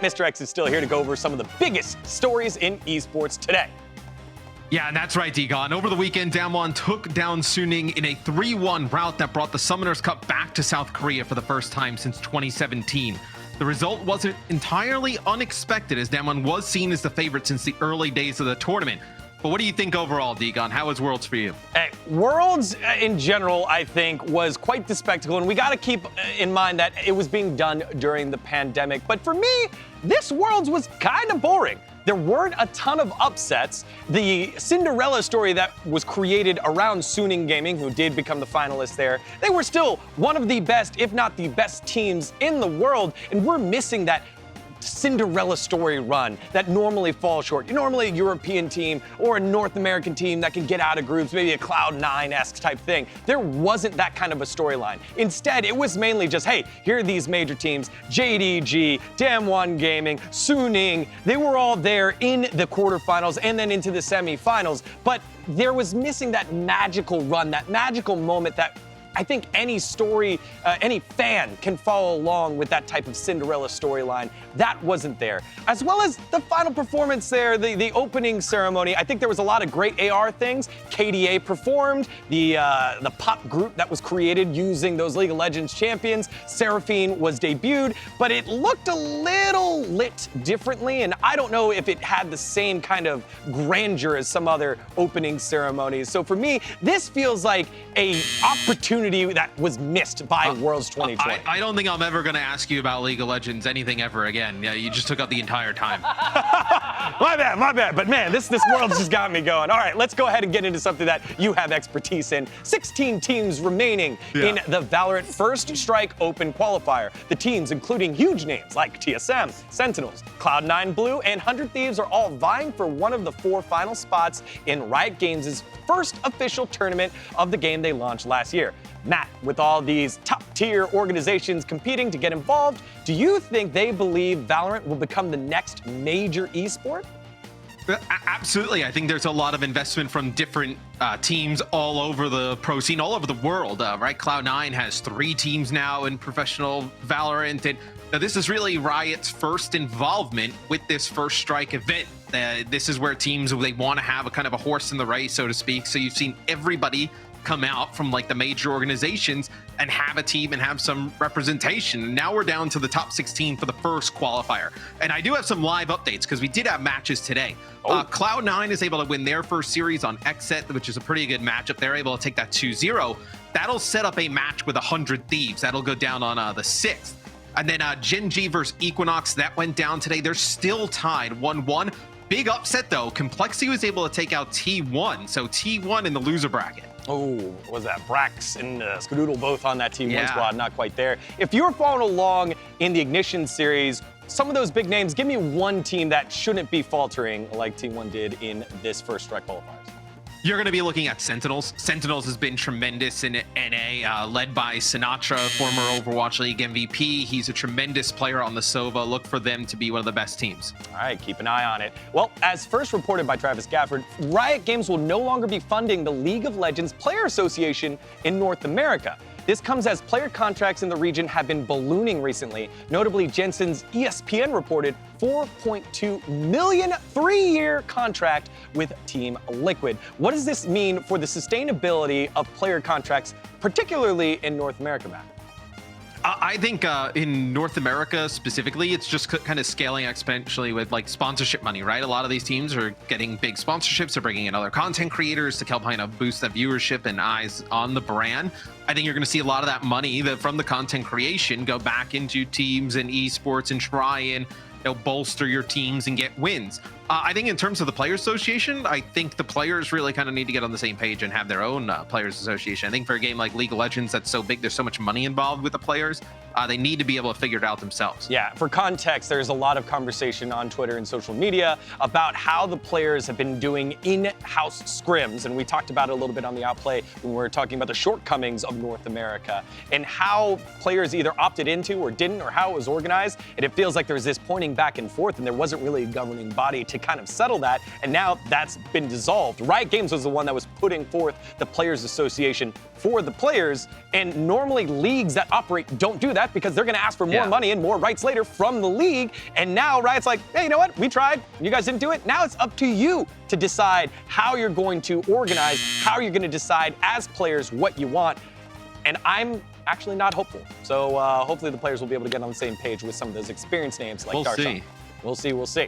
Mr. X is still here to go over some of the biggest stories in esports today. Yeah, and that's right, dGon. Over the weekend, Damwon took down Suning in a 3-1 rout that brought the Summoners Cup back to South Korea for the first time since 2017. The result wasn't entirely unexpected, as Damwon was seen as the favorite since the early days of the tournament. But what do you think overall, dGon? How was Worlds for you? Worlds in general, I think, was quite the spectacle, and we got to keep in mind that it was being done during the pandemic. But for me, this Worlds was kind of boring. There weren't a ton of upsets. The Cinderella story that was created around Suning Gaming, who did become the finalists there, they were still one of the best, if not the best teams in the world, and we're missing that Cinderella story run that normally falls short. You're normally a European team or a North American team that can get out of groups, maybe a Cloud9-esque type thing. There wasn't that kind of a storyline. Instead, it was mainly just, hey, here are these major teams, JDG, Damwon Gaming, Suning. They were all there in the quarterfinals and then into the semifinals, but there was missing that magical run, that magical moment that I think any story, any fan can follow along with that type of Cinderella storyline. That wasn't there. As well as the final performance there, the opening ceremony. I think there was a lot of great AR things. KDA performed, the pop group that was created using those League of Legends champions. Seraphine was debuted, but it looked a little lit differently, and I don't know if it had the same kind of grandeur as some other opening ceremonies. So for me, this feels like an opportunity that was missed by Worlds 2020. I don't think I'm ever going to ask you about League of Legends anything ever again. Yeah, you just took up the entire time. My bad. But man, this Worlds just got me going. All right, let's go ahead and get into something that you have expertise in. 16 teams remaining in the Valorant First Strike Open Qualifier. The teams, including huge names like TSM, Sentinels, Cloud9 Blue, and 100 Thieves, are all vying for one of the 4 final spots in Riot Games' first official tournament of the game they launched last year. Matt, with all these top-tier organizations competing to get involved, do you think they believe Valorant will become the next major esport? Absolutely. I think there's a lot of investment from different teams all over the pro scene, all over the world, right? Cloud9 has 3 teams now in professional Valorant, and now this is really Riot's first involvement with this First Strike event. This is where teams, they want to have a kind of a horse in the race, so to speak. So you've seen everybody come out from like the major organizations and have a team and have some representation. And now we're down to the top 16 for the first qualifier. And I do have some live updates because we did have matches today. Cloud9 is able to win their first series on Xset, which is a pretty good matchup. They're able to take that 2-0. That'll set up a match with 100 Thieves. That'll go down on the 6th. And then Gen G versus Equinox, that went down today. They're still tied 1-1. Big upset though. Complexity was able to take out T1. So T1 in the loser bracket. Oh, what was that? Brax and Skadoodle both on that Team 1 squad, not quite there. If you were following along in the Ignition series, some of those big names, give me one team that shouldn't be faltering like Team 1 did in this First Strike qualifiers. You're going to be looking at Sentinels. Sentinels has been tremendous in NA, led by Sinatra, former Overwatch League MVP. He's a tremendous player on the Sova. Look for them to be one of the best teams. All right, keep an eye on it. Well, as first reported by Travis Gafford, Riot Games will no longer be funding the League of Legends Player Association in North America. This comes as player contracts in the region have been ballooning recently. Notably, Jensen's ESPN reported $4.2 million 3-year contract with Team Liquid. What does this mean for the sustainability of player contracts, particularly in North America, Matt? I think in North America specifically, it's just kind of scaling exponentially with like sponsorship money, right? A lot of these teams are getting big sponsorships. They're bringing in other content creators to help kind of boost that viewership and eyes on the brand. I think you're going to see a lot of that money from the content creation go back into teams and esports and try and bolster your teams and get wins. I think in terms of the Players Association, I think the players really kind of need to get on the same page and have their own Players Association. I think for a game like League of Legends that's so big, there's so much money involved with the players, they need to be able to figure it out themselves. Yeah, for context, there's a lot of conversation on Twitter and social media about how the players have been doing in-house scrims, and we talked about it a little bit on the Outplay when we were talking about the shortcomings of North America, and how players either opted into or didn't, or how it was organized. And it feels like there's this pointing back and forth, and there wasn't really a governing body to kind of settle that. And now that's been dissolved. Riot Games was the one that was putting forth the Players Association for the players. And normally leagues that operate don't do that because they're going to ask for more money and more rights later from the league. And now Riot's like, hey, you know what? We tried. You guys didn't do it. Now it's up to you to decide how you're going to organize, how you're going to decide as players what you want. And I'm actually not hopeful. So hopefully the players will be able to get on the same page with some of those experienced names like Darshan. We'll see. We'll see.